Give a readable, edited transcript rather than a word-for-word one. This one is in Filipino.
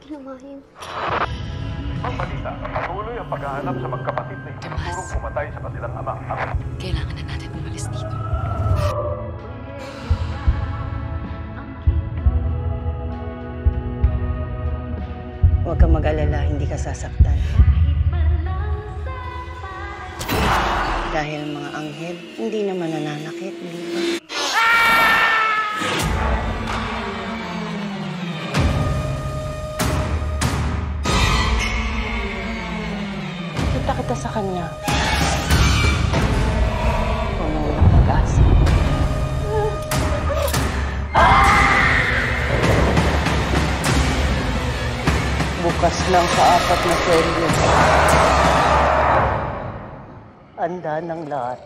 Sinamahin. Ang balita, patuloy ang paghahanap sa magkapatid na itinuturong pumatay sa kanilang ama. Kailangan na natin umalis dito. Huwag kang mag-alala, hindi ka sasaktan. Dahil mga anghel, hindi naman nananakit, di ba? Kita sa kanya. Puno ng pag-asa. Bukas lang sa 4 na selyo. Handa ng lahat.